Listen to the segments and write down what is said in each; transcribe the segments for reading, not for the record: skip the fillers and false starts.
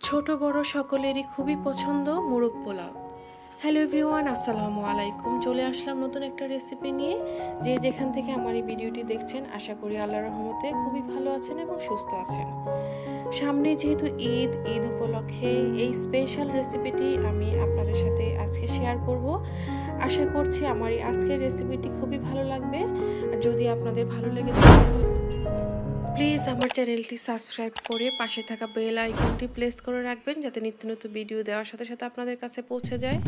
ছোট বড় সকলেরই খুবই পছন্দ মোরগ পোলাও। হ্যালো এভরিওয়ান, আসসালামু আলাইকুম। চলে আসলাম নতুন একটা রেসিপি নিয়ে। যে যেখান থেকে আমার এই ভিডিওটি দেখছেন, আশা করি আল্লাহর রহমতে খুবই ভালো আছেন এবং সুস্থ আছেন। সামনে যেহেতু ঈদ উপলক্ষে এই স্পেশাল রেসিপিটি আমি আপনাদের সাথে আজকে শেয়ার করব। আশা করছি আমার এই আজকের রেসিপিটি খুবই ভালো লাগবে। আর যদি আপনাদের ভালো লেগে থাকে প্লিজ আমার চ্যানেলটি সাবস্ক্রাইব করে পাশে থাকা বেল আইকনটি প্রেস করে রাখবেন, যাতে নিত্য নতুন ভিডিও দেওয়ার সাথে সাথে আপনাদের কাছে পৌঁছে যায়।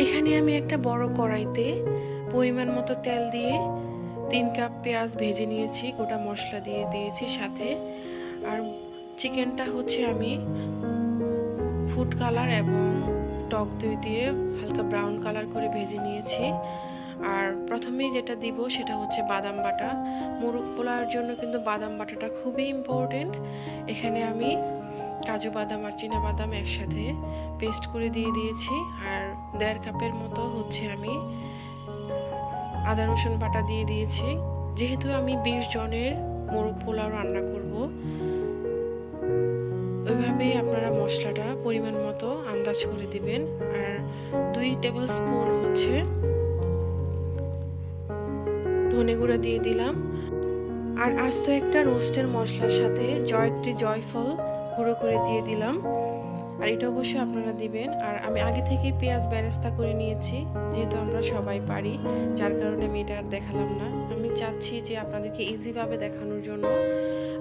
এখানে আমি একটা বড় কড়াইতে পরিমাণ মতো তেল দিয়ে 3 কাপ পেঁয়াজ ভেজে নিয়েছি, গোটা মশলা দিয়ে দিয়েছি সাথে। আর চিকেনটা হচ্ছে আমি ফুড কালার এবং টক দই দিয়ে হালকা ব্রাউন কালার করে ভেজে নিয়েছি। আর প্রথমেই যেটা দিব সেটা হচ্ছে বাদাম বাটা। মোরগ পোলাওর জন্য কিন্তু বাদাম বাটাটা খুবই ইম্পর্টেন্ট। এখানে আমি কাজু বাদাম আর চীনা বাদাম একসাথে পেস্ট করে দিয়ে দিয়েছি। আর 1.5 কাপের মতো হচ্ছে আমি আদা রসুন বাটা দিয়ে দিয়েছি। যেহেতু আমি 20 জনের মোরগ পোলাও রান্না করব, ওইভাবে আপনারা মশলাটা পরিমাণ মতো আন্দাজ করে দিবেন। আর 2 টেবিল স্পুন হচ্ছে ধনে গুঁড়া দিয়ে দিলাম। আর আস্ত একটা রোস্টের মশলার সাথে জয়ত্রী জয়ফল গুঁড়ো করে দিয়ে দিলাম। আর এটা অবশ্যই আপনারা দিবেন। আর আমি আগে থেকেই পেঁয়াজ বেরেস্তা করে নিয়েছি, যেহেতু আমরা সবাই পারি, যার কারণে আমি এটা আর দেখালাম না। আমি চাচ্ছি যে আপনাদেরকে ইজিভাবে দেখানোর জন্য।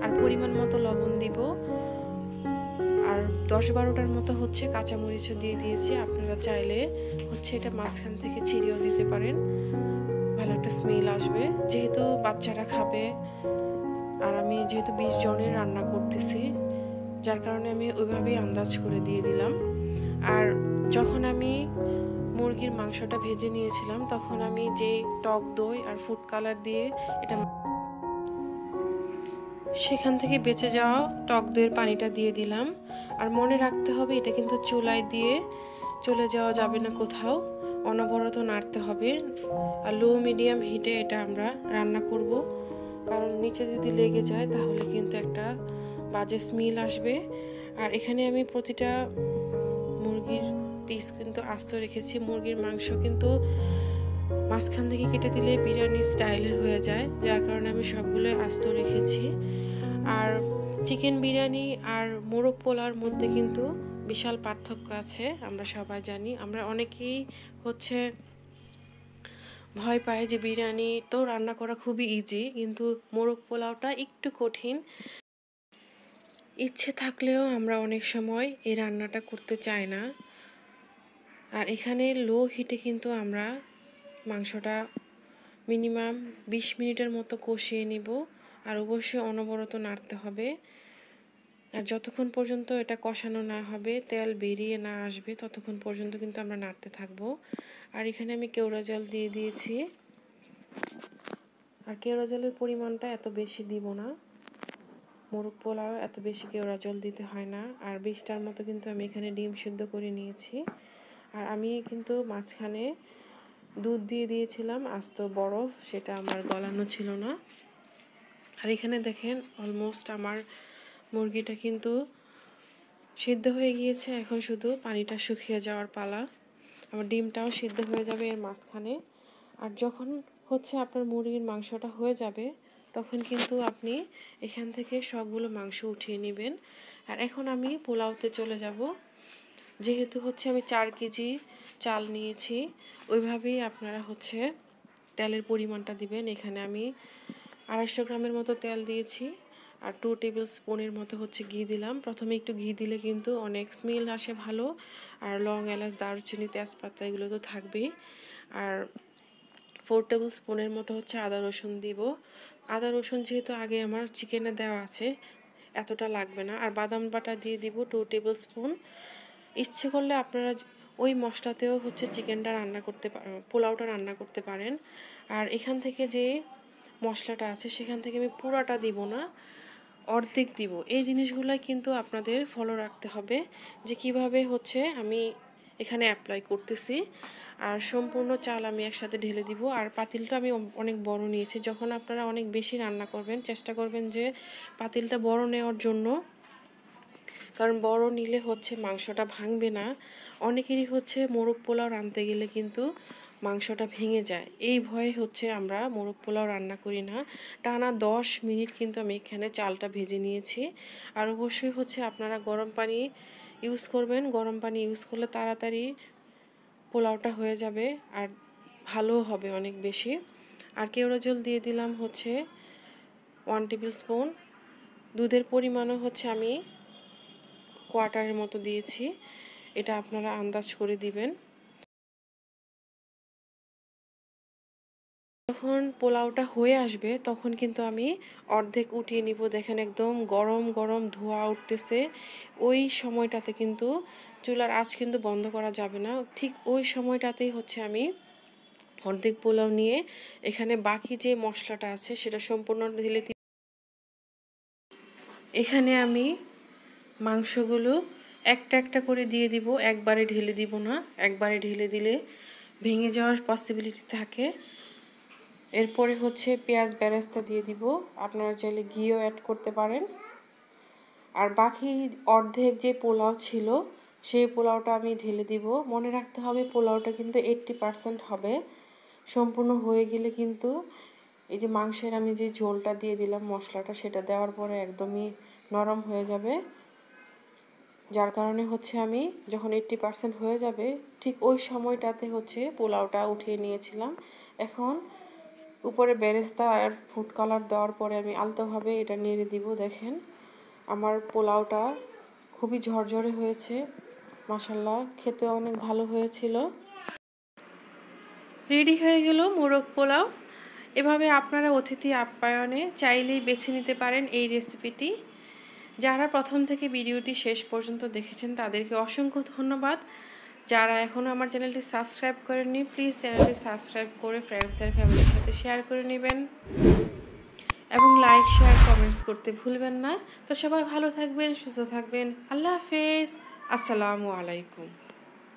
আর পরিমাণ মতো লবণ দিব। আর 10-12টার মতো হচ্ছে কাঁচামরিচও দিয়ে দিয়েছি। আপনারা চাইলে হচ্ছে এটা মাঝখান থেকে ছিঁড়েও দিতে পারেন, ভালো একটা স্মেল আসবে। যেহেতু বাচ্চারা খাবে আর আমি যেহেতু 20 জনের রান্না করতেছি, যার কারণে আমি ওইভাবেই আন্দাজ করে দিয়ে দিলাম। আর যখন আমি মুরগির মাংসটা ভেজে নিয়েছিলাম, তখন আমি যে টক দই আর ফুড কালার দিয়ে এটা সেখান থেকে বেঁচে যাওয়া টক দইয়ের পানিটা দিয়ে দিলাম। আর মনে রাখতে হবে এটা কিন্তু চুলায় দিয়ে চলে যাওয়া যাবে না কোথাও, অনবরত নাড়তে হবে। আর লো মিডিয়াম হিটে এটা আমরা রান্না করব, কারণ নিচে যদি লেগে যায় তাহলে কিন্তু একটা বাজে স্মেল আসবে। আর এখানে আমি প্রতিটা মুরগির পিস কিন্তু আস্ত রেখেছি। মুরগির মাংস কিন্তু মাঝখান থেকে কেটে দিলে বিরিয়ানি স্টাইলের হয়ে যায়, যার কারণে আমি সবগুলো আস্ত রেখেছি। আর চিকেন বিরিয়ানি আর মোরগ পোলাওর মধ্যে কিন্তু বিশাল পার্থক্য আছে, আমরা সবাই জানি। আমরা অনেকেই হচ্ছে ভয় পাই যে বিরিয়ানি তো রান্না করা খুবই ইজি, কিন্তু মোরগ পোলাওটা একটু কঠিন। ইচ্ছে থাকলেও আমরা অনেক সময় এই রান্নাটা করতে চাই না। আর এখানে লো হিটে কিন্তু আমরা মাংসটা মিনিমাম 20 মিনিটের মতো কষিয়ে নিব। আর অবশ্যই অনবরত নাড়তে হবে। আর যতক্ষণ পর্যন্ত এটা কষানো না হবে, তেল বেরিয়ে না আসবে, ততক্ষণ পর্যন্ত কিন্তু আমরা নাড়তে থাকবো। আর এখানে আমি কেওড়া জল দিয়ে দিয়েছি। আর কেওড়া জলের পরিমাণটা এত বেশি দিব না, মোরগ পোলাও এত বেশি কেওড়া জল দিতে হয় না। আর 20টার মতো কিন্তু আমি এখানে ডিম সিদ্ধ করে নিয়েছি। আর আমি কিন্তু মাঝখানে দুধ দিয়ে দিয়েছিলাম আস্ত বরফ, সেটা আমার গলানো ছিল না। আর এখানে দেখেন অলমোস্ট আমার মুরগিটা কিন্তু সিদ্ধ হয়ে গিয়েছে। এখন শুধু পানিটা শুকিয়ে যাওয়ার পালা। আমার ডিমটাও সিদ্ধ হয়ে যাবে এর মাঝখানে। আর যখন হচ্ছে আপনার মুরগির মাংসটা হয়ে যাবে, তখন কিন্তু আপনি এখান থেকে সবগুলো মাংস উঠিয়ে নেবেন। আর এখন আমি পোলাওতে চলে যাব। যেহেতু হচ্ছে আমি 4 কেজি চাল নিয়েছি, ওইভাবেই আপনারা হচ্ছে তেলের পরিমাণটা দিবেন। এখানে আমি 250 গ্রামের মতো তেল দিয়েছি। আর 2 টেবিল স্পুনের মতো হচ্ছে ঘি দিলাম। প্রথমে একটু ঘি দিলে কিন্তু অনেক স্মেল আসে ভালো। আর লং, এলাচ, দারুচিনি, তেজপাতা এগুলো তো থাকবেই। আর 4 টেবিল স্পুনের মতো হচ্ছে আদা রসুন দিব। আদা রসুন যেহেতু আগে আমার চিকেনে দেওয়া আছে, এতটা লাগবে না। আর বাদাম বাটা দিয়ে দিব 2 টেবিল স্পুন। ইচ্ছে করলে আপনারা ওই মশলাতেও হচ্ছে চিকেনটা রান্না করতে পোলাওটা রান্না করতে পারেন। আর এখান থেকে যে মশলাটা আছে সেখান থেকে আমি পুরাটা দিব না, অর্ধেক দিব। এই জিনিসগুলো কিন্তু আপনাদের ফলো রাখতে হবে যে কিভাবে হচ্ছে আমি এখানে অ্যাপ্লাই করতেছি। আর সম্পূর্ণ চাল আমি একসাথে ঢেলে দিব। আর পাতিলটা আমি অনেক বড় নিয়েছি। যখন আপনারা অনেক বেশি রান্না করবেন চেষ্টা করবেন যে পাতিলটা বড় নেওয়ার জন্য, কারণ বড় নিলে হচ্ছে মাংসটা ভাঙবে না। অনেকেরই হচ্ছে মোরগ পোলাও রাঁধতে গেলে কিন্তু মাংসটা ভেঙে যায়, এই ভয়ে হচ্ছে আমরা মোরগ পোলাও রান্না করি না। টানা 10 মিনিট কিন্তু আমি এখানে চালটা ভেজে নিয়েছি। আর অবশ্যই হচ্ছে আপনারা গরম পানি ইউজ করবেন। গরম পানি ইউজ করলে তাড়াতাড়ি পোলাওটা হয়ে যাবে আর ভালো হবে অনেক বেশি। আর কেওড়া জল দিয়ে দিলাম হচ্ছে 1 টেবিল স্পুন। দুধের পরিমাণও হচ্ছে আমি কোয়ার্টারের মতো দিয়েছি, এটা আপনারা আন্দাজ করে দিবেন। যখন পোলাওটা হয়ে আসবে তখন কিন্তু আমি অর্ধেক উঠিয়ে নিব। দেখেন একদম গরম গরম ধোঁয়া উঠতেছে। ওই সময়টাতে কিন্তু চুলার আঁচ কিন্তু বন্ধ করা যাবে না। ঠিক ওই সময়টাতেই হচ্ছে আমি অর্ধেক পোলাও নিয়ে এখানে বাকি যে মশলাটা আছে সেটা সম্পূর্ণ ঢেলে দিই। এখানে আমি মাংসগুলো একটা একটা করে দিয়ে দিব, একবারে ঢেলে দিব না। একবারে ঢেলে দিলে ভেঙে যাওয়ার পসিবিলিটি থাকে। এরপরে হচ্ছে পেঁয়াজ বেরেস্তা দিয়ে দিব, আপনারা চাইলে ঘিও অ্যাড করতে পারেন। আর বাকি অর্ধেক যে পোলাও ছিল সেই পোলাওটা আমি ঢেলে দিব। মনে রাখতে হবে পোলাওটা কিন্তু 80% হবে। সম্পূর্ণ হয়ে গেলে কিন্তু এই যে মাংসের আমি যে ঝোলটা দিয়ে দিলাম মশলাটা, সেটা দেওয়ার পরে একদমই নরম হয়ে যাবে। যার কারণে হচ্ছে আমি যখন 80% হয়ে যাবে ঠিক ওই সময়টাতে হচ্ছে পোলাওটা উঠিয়ে নিয়েছিলাম। এখন উপরে বেরেস্তা আর ফুড কালার দেওয়ার পরে আমি আলতোভাবে এটা নেড়ে দিব। দেখেন আমার পোলাওটা খুবই ঝরঝরে হয়েছে, মাশাআল্লাহ খেতে অনেক ভালো হয়েছিল। রেডি হয়ে গেল মোরগ পোলাও। এভাবে আপনারা অতিথি আপ্যায়নে চাইলেই বেছে নিতে পারেন এই রেসিপিটি। যারা প্রথম থেকে ভিডিওটি শেষ পর্যন্ত দেখেছেন তাদেরকে অসংখ্য ধন্যবাদ। যারা এখনও আমার চ্যানেলটি সাবস্ক্রাইব করেননি প্লিজ চ্যানেলটি সাবস্ক্রাইব করে ফ্রেন্ডস আর ফ্যামিলির সাথে শেয়ার করে নেবেন এবং লাইক শেয়ার কমেন্টস করতে ভুলবেন না। তো সবাই ভালো থাকবেন, সুস্থ থাকবেন। আল্লাহ হাফেজ, আসসালামু আলাইকুম।